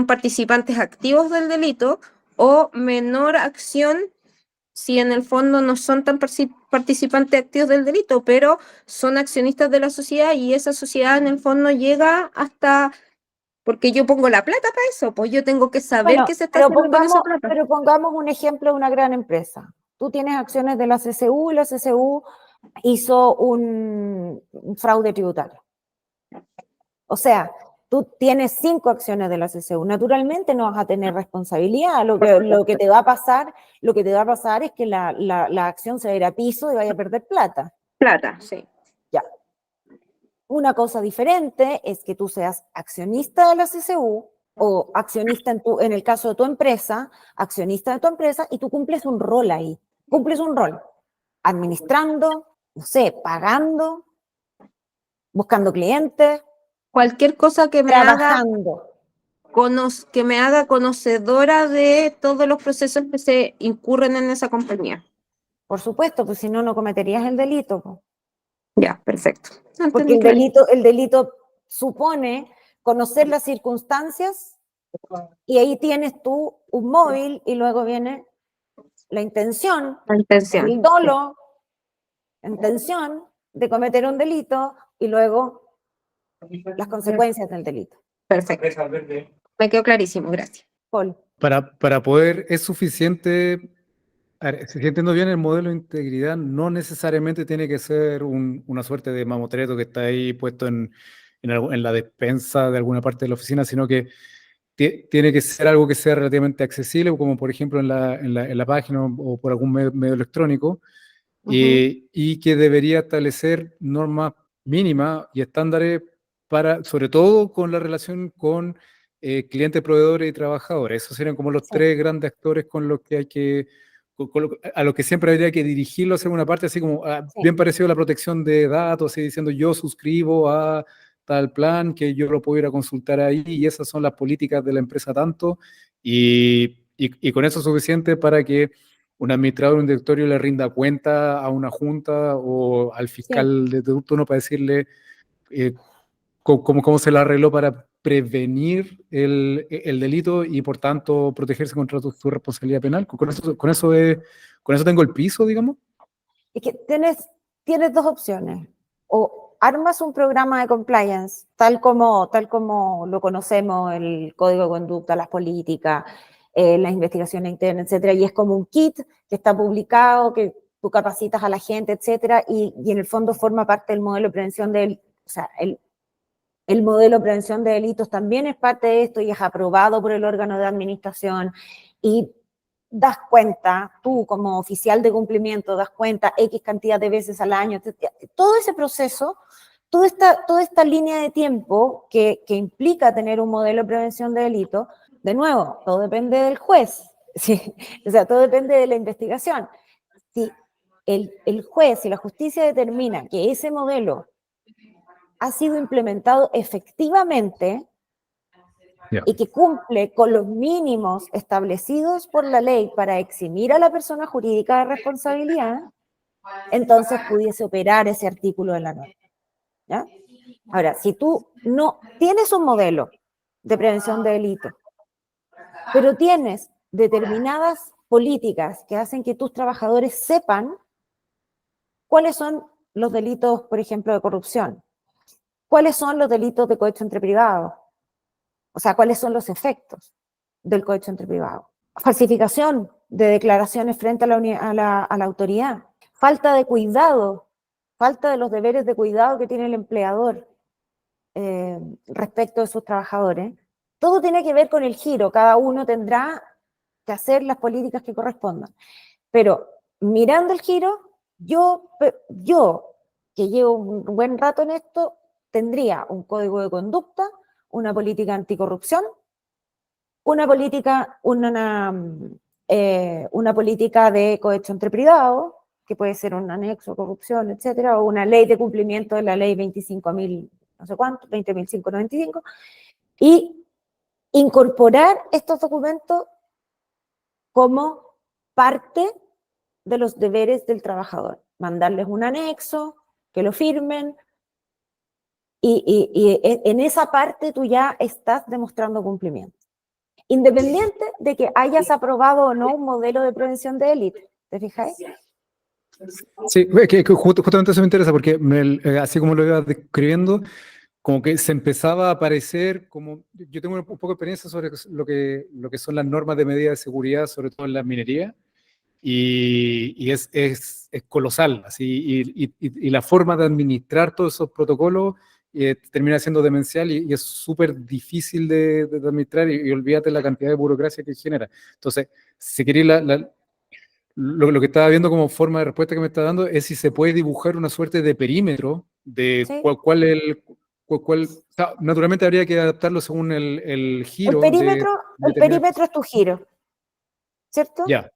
participantes activos del delito o menor acción si en el fondo no son tan participantes activos del delito, pero son accionistas de la sociedad y esa sociedad en el fondo llega hasta, porque yo pongo la plata para eso, pues yo tengo que saber qué se está haciendo con esa plata. Pero pongamos un ejemplo de una gran empresa. Tú tienes acciones de la CCU y la CCU hizo un fraude tributario. O sea, tú tienes 5 acciones de la CCU. Naturalmente no vas a tener responsabilidad. Lo que te va a pasar es que la acción se va a ir a piso y vaya a perder plata. Plata, sí. Ya. Una cosa diferente es que tú seas accionista de la CCU o accionista en el caso de tu empresa, accionista de tu empresa, y tú cumples un rol ahí, cumples un rol, administrando, no sé, pagando, buscando clientes, Cualquier cosa que trabajando. que me haga conocedora de todos los procesos que se incurren en esa compañía. Por supuesto, pues si no, no cometerías el delito. Po. Ya, perfecto. Porque Entendí clarito. el delito supone conocer las circunstancias y ahí tienes tú un móvil y luego viene la intención, La intención. el dolo, intención de cometer un delito y luego las consecuencias del delito. Perfecto. Me quedó clarísimo, gracias. Paul. Para poder, es suficiente, a ver, si entiendo bien, el modelo de integridad no necesariamente tiene que ser una suerte de mamotreto que está ahí puesto en la despensa de alguna parte de la oficina, sino que tiene que ser algo que sea relativamente accesible, como por ejemplo en la página o por algún medio electrónico, y que debería establecer normas mínimas y estándares para, sobre todo con la relación con clientes, proveedores y trabajadores. Esos serían como los Sí. tres grandes actores con los que hay que, a los que siempre habría que dirigirlo hacia una parte, así como Sí. bien parecido a la protección de datos, así diciendo yo suscribo a tal plan, que yo lo puedo ir a consultar ahí, y esas son las políticas de la empresa tanto, y con eso es suficiente para que un administrador, un directorio le rinda cuenta a una junta o al fiscal de turno para decirle cómo se la arregló para prevenir el delito y por tanto protegerse contra su responsabilidad penal. Con eso tengo el piso, digamos. Es que tienes dos opciones. O armas un programa de compliance, tal como lo conocemos, el código de conducta, las políticas, las investigaciones internas, etcétera, y es como un kit que está publicado, que tú capacitas a la gente, etcétera, y en el fondo forma parte del modelo de prevención o sea, el modelo de prevención de delitos también es parte de esto y es aprobado por el órgano de administración y das cuenta, tú como oficial de cumplimiento, das cuenta X cantidad de veces al año, todo ese proceso, toda esta línea de tiempo que implica tener un modelo de prevención de delitos, de nuevo, todo depende del juez, ¿sí? O sea, todo depende de la investigación. Si el juez y la justicia determina que ese modelo ha sido implementado efectivamente y que cumple con los mínimos establecidos por la ley para eximir a la persona jurídica de responsabilidad, entonces pudiese operar ese artículo de la norma. ¿Ya? Ahora, si tú no tienes un modelo de prevención de delitos, pero tienes determinadas políticas que hacen que tus trabajadores sepan cuáles son los delitos, por ejemplo, de corrupción, cuáles son los delitos de cohecho entre privados, o sea, cuáles son los efectos del cohecho entre privados. Falsificación de declaraciones frente a la autoridad. Falta de cuidado, falta de los deberes de cuidado que tiene el empleador respecto de sus trabajadores. Todo tiene que ver con el giro. Cada uno tendrá que hacer las políticas que correspondan. Pero mirando el giro, yo que llevo un buen rato en esto, tendría un código de conducta, una política anticorrupción, una política de cohecho entre privados, que puede ser un anexo, corrupción, etcétera, o una ley de cumplimiento de la ley 25.000, no sé cuánto, 20.595, y incorporar estos documentos como parte de los deberes del trabajador. Mandarles un anexo, que lo firmen, y en esa parte tú ya estás demostrando cumplimiento. Independiente de que hayas aprobado o no un modelo de prevención de élite, ¿te fijáis? Sí, que justamente eso me interesa porque así como lo iba describiendo, como que se empezaba a aparecer como, yo tengo un poco de experiencia sobre lo que son las normas de medida de seguridad, sobre todo en la minería, y es colosal, así, y la forma de administrar todos esos protocolos termina siendo demencial y es súper difícil de administrar y olvídate la cantidad de burocracia que genera. Entonces, si queréis lo que estaba viendo como forma de respuesta que me está dando es si se puede dibujar una suerte de perímetro de Sí. cuál es o sea, naturalmente habría que adaptarlo según el giro El de tener- perímetro es tu giro, ¿cierto? Ya,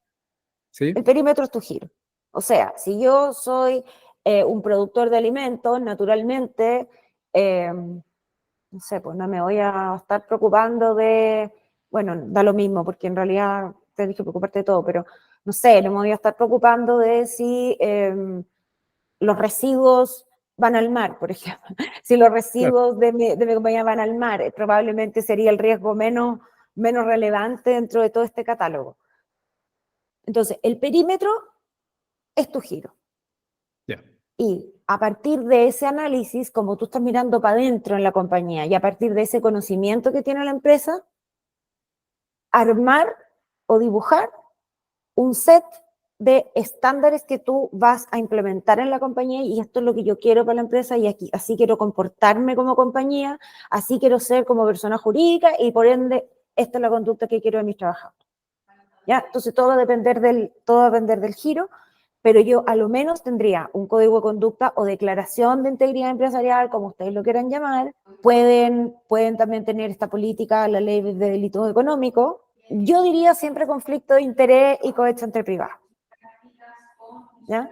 ¿sí? El perímetro es tu giro. O sea, si yo soy un productor de alimentos, naturalmente, no sé, pues no me voy a estar preocupando de, bueno, da lo mismo, porque en realidad tienes que preocuparte de todo, pero no sé, no me voy a estar preocupando de si los residuos van al mar, por ejemplo. Si los Claro, residuos de mi compañía van al mar, probablemente sería el riesgo menos relevante dentro de todo este catálogo. Entonces, el perímetro es tu giro. ya. Y a partir de ese análisis, como tú estás mirando para adentro en la compañía y a partir de ese conocimiento que tiene la empresa, armar o dibujar un set de estándares que tú vas a implementar en la compañía y esto es lo que yo quiero para la empresa y aquí, así quiero comportarme como compañía, así quiero ser como persona jurídica y por ende esta es la conducta que quiero de mis trabajadores. ¿Ya? Entonces todo va a depender del giro, pero yo a lo menos tendría un código de conducta o declaración de integridad empresarial, como ustedes lo quieran llamar. Pueden también tener esta política, la ley de delitos económicos. Yo diría siempre conflicto de interés y cohecho entre privados. ¿Ya?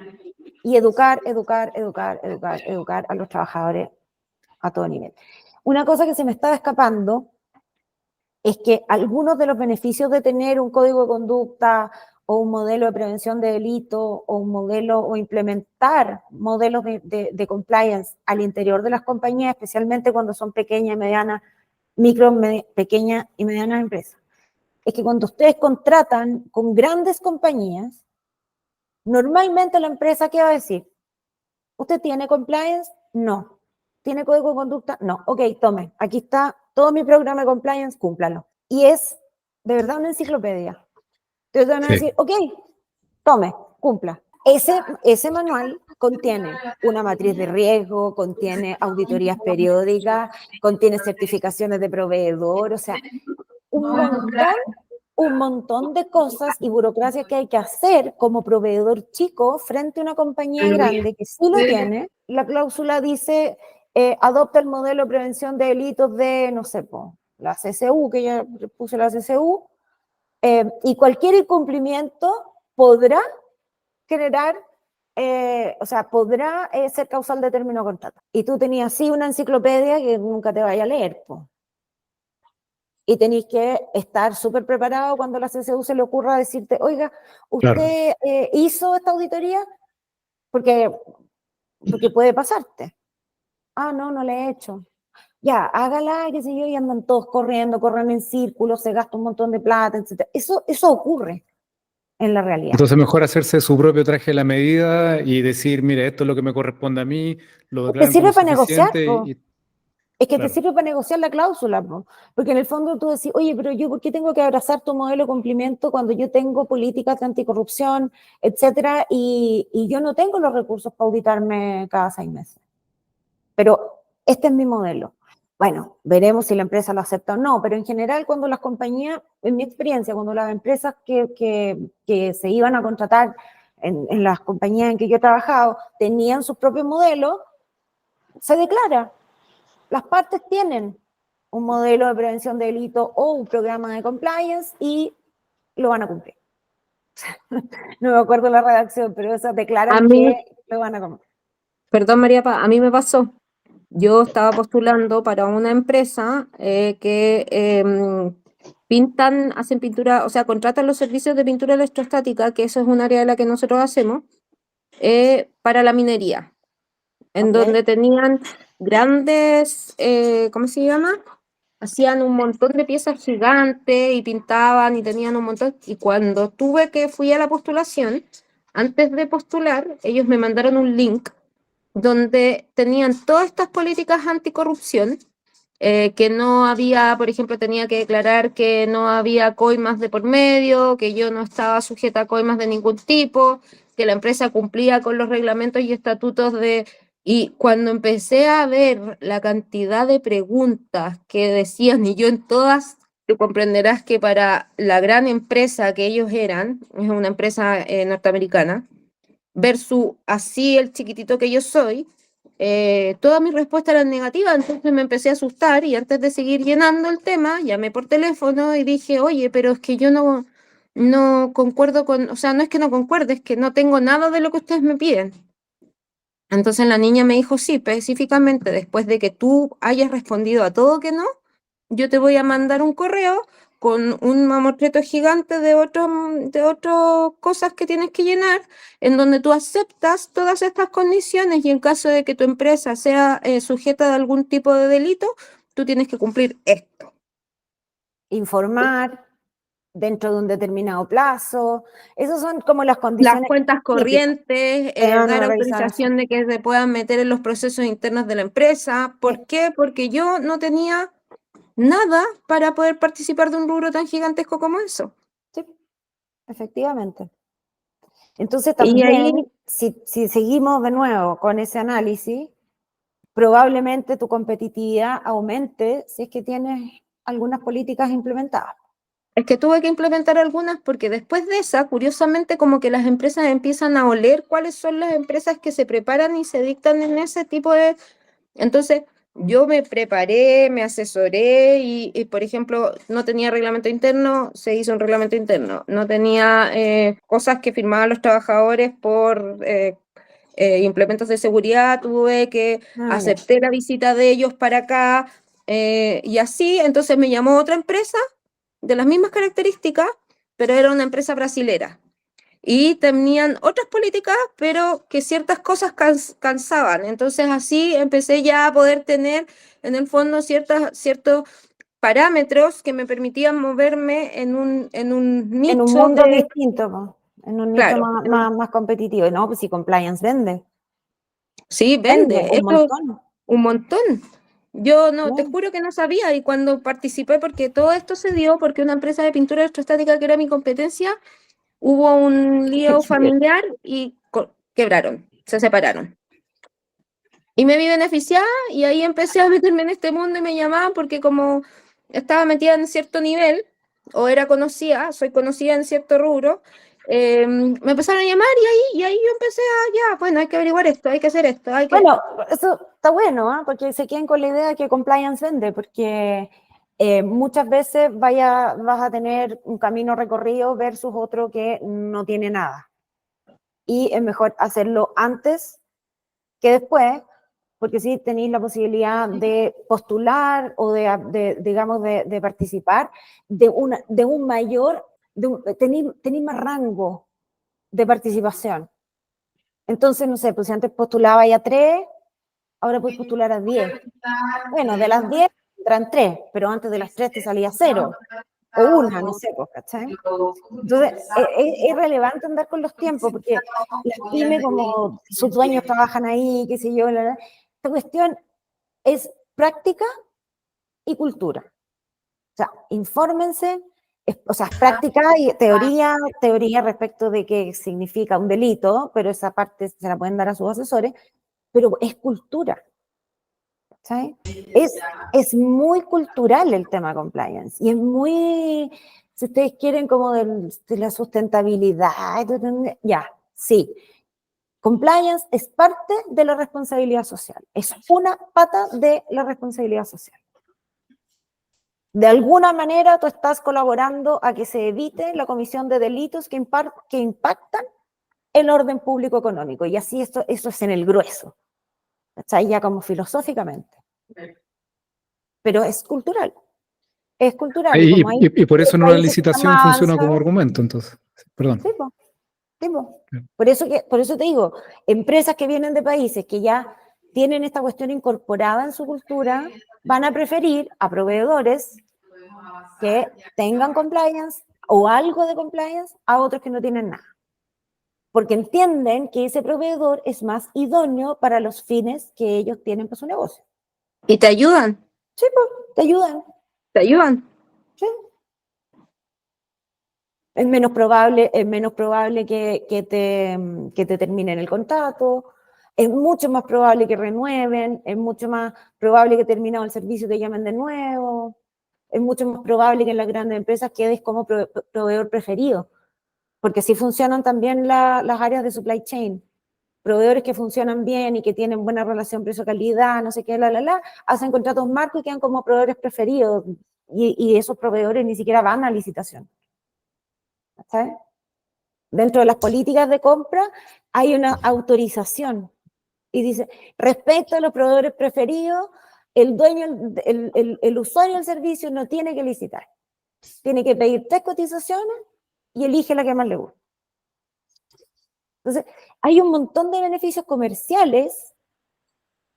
Y educar a los trabajadores a todo nivel. Una cosa que se me estaba escapando es que algunos de los beneficios de tener un código de conducta o un modelo de prevención de delito o un modelo o implementar modelos de compliance al interior de las compañías, especialmente cuando son pequeñas y medianas, pequeñas y medianas empresas, es que cuando ustedes contratan con grandes compañías, normalmente la empresa, ¿qué va a decir? ¿Usted tiene compliance? No. ¿Tiene código de conducta? No. Ok, tome, aquí está todo mi programa de compliance, cúmplalo. Y es de verdad una enciclopedia. Entonces van a decir, ok, tome, cumpla. Ese manual contiene una matriz de riesgo, contiene auditorías periódicas, contiene certificaciones de proveedor, o sea, un montón de cosas y burocracia que hay que hacer como proveedor chico frente a una compañía grande que sí lo tiene. La cláusula dice, adopta el modelo de prevención de delitos de, no sé, la CCU, que ya puse la CCU, y cualquier incumplimiento podrá generar, o sea, podrá ser causal de término de contrato. Y tú tenías así una enciclopedia que nunca te vaya a leer, po. Y tenéis que estar súper preparado cuando la CCU se le ocurra decirte, oiga, Claro. ¿usted hizo esta auditoría? Porque puede pasarte. Ah, no, no la he hecho. Ya, hágala, qué sé yo, y andan todos corriendo, corren en círculos, se gasta un montón de plata, etc. Eso ocurre en la realidad. Entonces mejor hacerse su propio traje a la medida y decir, mire, esto es lo que me corresponde a mí, lo Te declaran sirve como para negociar, suficiente po. y Es que te claro. sirve para negociar la cláusula, po. Porque en el fondo tú decís, oye, pero yo, ¿por qué tengo que abrazar tu modelo de cumplimiento cuando yo tengo políticas de anticorrupción, etcétera, y yo no tengo los recursos para auditarme cada 6 meses? Pero este es mi modelo. Bueno, veremos si la empresa lo acepta o no, pero en general cuando las compañías, en mi experiencia, cuando las empresas que se iban a contratar en las compañías en que yo he trabajado tenían sus propios modelos, se declara. Las partes tienen un modelo de prevención de delito o un programa de compliance y lo van a cumplir. No me acuerdo la redacción, pero esas A declaran mí, que lo van a cumplir. perdón María Paz, a mí me pasó. Yo estaba postulando para una empresa que hacen pintura, o sea, contratan los servicios de pintura electrostática, que eso es un área de la que nosotros hacemos, para la minería, en ¿Ok? donde tenían grandes, ¿cómo se llama? Hacían un montón de piezas gigantes y pintaban y tenían un montón. Y cuando fui a la postulación, antes de postular, ellos me mandaron un link donde tenían todas estas políticas anticorrupción, que no había, por ejemplo, tenía que declarar que no había coimas de por medio, que yo no estaba sujeta a coimas de ningún tipo, que la empresa cumplía con los reglamentos y estatutos de... Y cuando empecé a ver la cantidad de preguntas que decían, y yo en todas, tú comprenderás que para la gran empresa que ellos eran, es una empresa norteamericana, versus así el chiquitito que yo soy, todas mis respuestas eran negativas, entonces me empecé a asustar y antes de seguir llenando el tema, llamé por teléfono y dije, oye, pero es que yo no concuerdo con, o sea, no es que no concuerde, es que no tengo nada de lo que ustedes me piden. Entonces la niña me dijo, sí, específicamente después de que tú hayas respondido a todo que no, yo te voy a mandar un correo con un mamotreto gigante de otras cosas que tienes que llenar, en donde tú aceptas todas estas condiciones y en caso de que tu empresa sea sujeta de algún tipo de delito, tú tienes que cumplir esto. Informar dentro de un determinado plazo. Esas son como las Las condiciones cuentas típicas. corrientes, Te van dar a revisar eso. autorización de que se puedan meter en los procesos internos de la empresa. Sí, ¿Por qué? Porque yo no tenía nada para poder participar de un rubro tan gigantesco como eso. sí, efectivamente. Entonces Y ahí también, si seguimos de nuevo con ese análisis, probablemente tu competitividad aumente si es que tienes algunas políticas implementadas. es que tuve que implementar algunas porque después de esa, curiosamente, como que las empresas empiezan a oler cuáles son las empresas que se preparan y se dictan en ese tipo de... Entonces, yo me preparé, me asesoré y, por ejemplo, no tenía reglamento interno, se hizo un reglamento interno. No tenía cosas que firmaban los trabajadores por implementos de seguridad, tuve que Ah, ya. aceptar la visita de ellos para acá y así. Entonces me llamó otra empresa de las mismas características, pero era una empresa brasilera. Y tenían otras políticas, pero que ciertas cosas cansaban. Entonces así empecé ya a poder tener en el fondo ciertos parámetros que me permitían moverme en un En un nicho mundo de, distinto, po, en un nicho claro, más competitivo. No, pues si compliance vende, sí, vende vende, un esto montón. un montón. Yo no, te Sí, juro que no sabía y cuando participé, porque todo esto se dio porque una empresa de pintura electrostática que era mi competencia, hubo un lío familiar y quebraron, se separaron. Y me vi beneficiada y ahí empecé a meterme en este mundo y me llamaban porque como estaba metida en cierto nivel o era conocida, soy conocida en cierto rubro, me empezaron a llamar y ahí yo empecé a, ya, bueno, hay que averiguar esto, hay que hacer esto, hay que... bueno, eso está bueno, ¿ah? Porque se queden con la idea de que compliance vende, porque muchas veces vas a tener un camino recorrido versus otro que no tiene nada. Y es mejor hacerlo antes que después, porque sí tenéis la posibilidad de postular o digamos, de participar de un mayor, tenéis más rango de participación. Entonces, no sé, pues si antes postulaba ya 3, ahora puedes postular a 10. Bueno, de las 10 entran 3, pero antes de las 3 te salía 0 o 1, no sé, pues, ¿cachai? Entonces, es relevante andar con los tiempos, porque las pymes, como sus dueños trabajan ahí, qué sé yo, esta cuestión es práctica y cultura. O sea, infórmense, o sea, práctica y teoría respecto de qué significa un delito, pero esa parte se la pueden dar a sus asesores, pero es cultura. ¿Sí? Es muy cultural el tema compliance y es muy, si ustedes quieren, como de la sustentabilidad, ya, sí. Compliance es parte de la responsabilidad social, es una pata de la responsabilidad social. De alguna manera tú estás colaborando a que se evite la comisión de delitos que impactan el orden público económico, y así eso es en el grueso, ¿está? Ya como filosóficamente. Pero es cultural. Es cultural, y como hay Y por eso en una países que están licitación más funciona como avanzados, argumento, entonces. Perdón. sí, po, sí, po. Por eso te digo, empresas que vienen de países que ya tienen esta cuestión incorporada en su cultura, van a preferir a proveedores que tengan compliance o algo de compliance a otros que no tienen nada. Porque entienden que ese proveedor es más idóneo para los fines que ellos tienen para su negocio. Y te ayudan, Sí, pues, te ayudan. te ayudan. Sí. Es menos probable que te terminen el contrato, es mucho más probable que renueven, es mucho más probable que terminado el servicio te llamen de nuevo, es mucho más probable que en las grandes empresas quedes como proveedor preferido, porque así funcionan también las áreas de supply chain, proveedores que funcionan bien y que tienen buena relación precio-calidad, no sé qué, hacen contratos marcos y quedan como proveedores preferidos, y esos proveedores ni siquiera van a licitación. ¿Sí? Dentro de las políticas de compra hay una autorización, y dice, respecto a los proveedores preferidos, el dueño, el usuario del servicio no tiene que licitar. Tiene que pedir 3 cotizaciones y elige la que más le gusta. Entonces, hay un montón de beneficios comerciales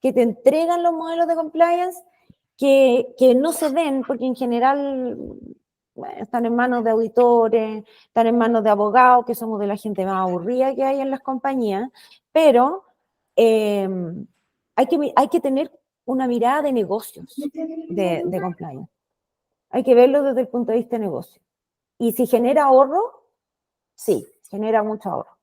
que te entregan los modelos de compliance que no se ven, porque en general bueno, están en manos de auditores, están en manos de abogados, que somos de la gente más aburrida que hay en las compañías, pero hay que tener una mirada de negocios de compliance. Hay que verlo desde el punto de vista de negocio. Y si genera ahorro, sí, genera mucho ahorro.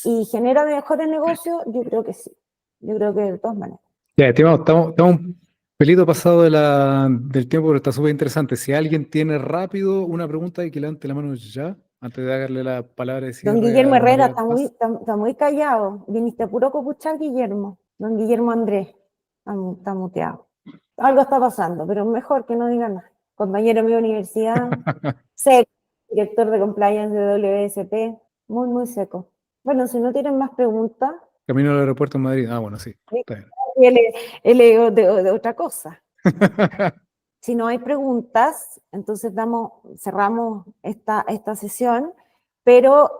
Y genera mejores negocios, yo creo que sí. Yo creo que de todas maneras. Ya, estimado, estamos un pelito pasado del tiempo, pero está súper interesante. Si alguien tiene rápido una pregunta y que levante la mano ya, antes de darle la palabra de Don cierre Guillermo a Herrera María Paz. está muy callado. Viniste a puro copuchar, Guillermo. Don Guillermo Andrés está muteado. Algo está pasando, pero mejor que no diga nada. Compañero de mi universidad, seco, director de compliance de WSP, muy, muy seco. Bueno, si no tienen más preguntas, Camino al aeropuerto en Madrid. Ah, bueno, sí. Está bien. él es de otra cosa. Si no hay preguntas, entonces cerramos esta sesión, pero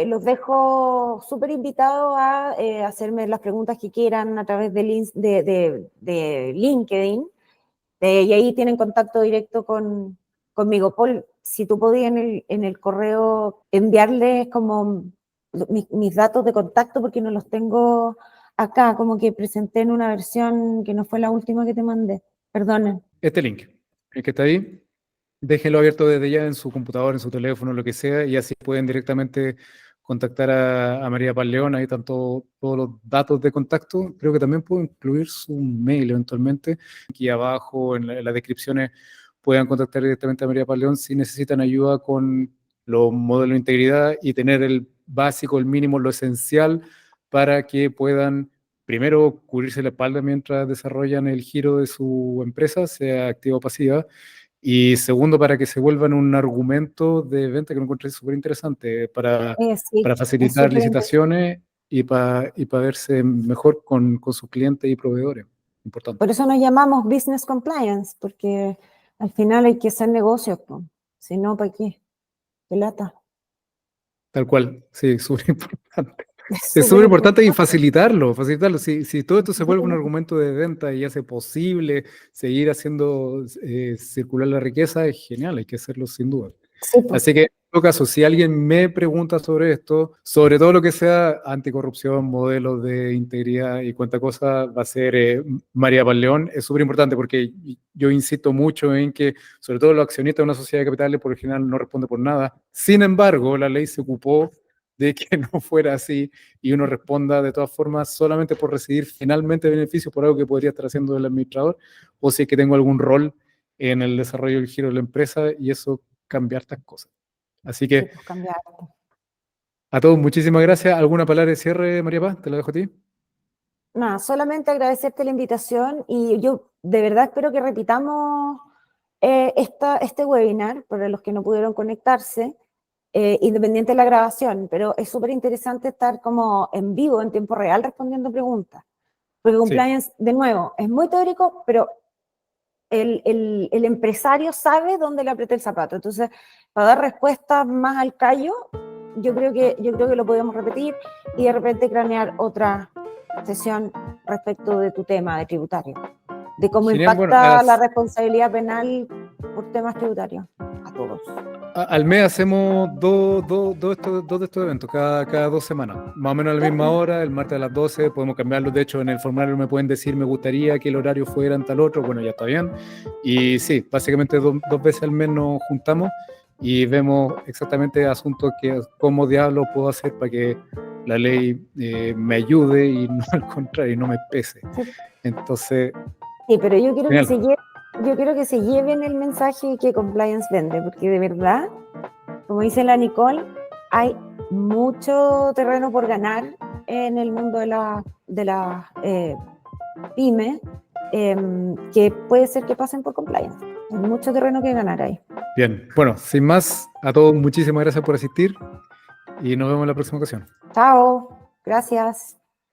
los dejo súper invitados a hacerme las preguntas que quieran a través de LinkedIn, y ahí tienen contacto directo conmigo. Paul, si tú podías en el correo enviarles como mis datos de contacto, porque no los tengo acá, como que presenté en una versión que no fue la última que te mandé. Perdonen. Este link, el que está ahí, déjenlo abierto desde ya en su computador, en su teléfono, lo que sea, y así pueden directamente contactar a María Paz León. Ahí están todos los datos de contacto. Creo que también puedo incluir su mail eventualmente. Aquí abajo en las descripciones puedan contactar directamente a María Paz León si necesitan ayuda con los modelos de integridad y tener el básico, el mínimo, lo esencial para que puedan primero cubrirse la espalda mientras desarrollan el giro de su empresa, sea activa o pasiva, y segundo, para que se vuelvan un argumento de venta que me encontré súper interesante para Sí, facilitar es licitaciones y para verse mejor con sus clientes y proveedores. Importante. por eso nos llamamos business compliance, porque al final hay que hacer negocios, po. Si no, ¿para qué? ¿Qué lata? Tal cual, sí, súper importante. Es Es súper súper importante y importante. facilitarlo. Si todo esto se vuelve un Sí. argumento de venta y hace posible seguir haciendo circular la riqueza, es genial, hay que hacerlo sin duda. Sí, pues. Así que, en todo caso, si alguien me pregunta sobre esto, sobre todo lo que sea anticorrupción, modelos de integridad y cuánta cosa, va a ser María Paz León. Es súper importante porque yo insisto mucho en que, sobre todo los accionistas de una sociedad de capitales, por lo general no responde por nada. Sin embargo, la ley se ocupó de que no fuera así y uno responda de todas formas solamente por recibir finalmente beneficios por algo que podría estar haciendo el administrador, o si es que tengo algún rol en el desarrollo del giro de la empresa, y eso cambiar estas cosas. Así Sí, que pues cambiar. a todos muchísimas gracias. ¿Alguna palabra de cierre, María Paz? Te la dejo a ti. Nada, solamente agradecerte la invitación, y yo de verdad espero que repitamos este webinar para los que no pudieron conectarse, independiente de la grabación, pero es súper interesante estar como en vivo, en tiempo real, respondiendo preguntas. Porque Sí. compliance, de nuevo, es muy teórico, pero el empresario sabe dónde le aprieta el zapato. Entonces, para dar respuestas más al callo, yo creo que lo podemos repetir y de repente cranear otra sesión respecto de tu tema de tributario, de cómo Genial, bueno, impacta la responsabilidad penal por temas tributarios a todos. al mes hacemos dos de estos eventos, cada 2 semanas, más o menos a la misma hora, el martes a las 12, podemos cambiarlo. De hecho, en el formulario me pueden decir, me gustaría que el horario fuera en tal otro, bueno, ya está bien. Y sí, básicamente dos veces al mes nos juntamos y vemos exactamente asuntos que, cómo diablo puedo hacer para que la ley me ayude y no al contrario, no me pese. Entonces, sí, pero yo quiero genial. que se lleven el mensaje que compliance vende, porque de verdad, como dice la Nicole, hay mucho terreno por ganar en el mundo de la pyme, que puede ser que pasen por compliance. Hay mucho terreno que ganar ahí. Bien, bueno, sin más, a todos muchísimas gracias por asistir y nos vemos en la próxima ocasión. Chao, gracias.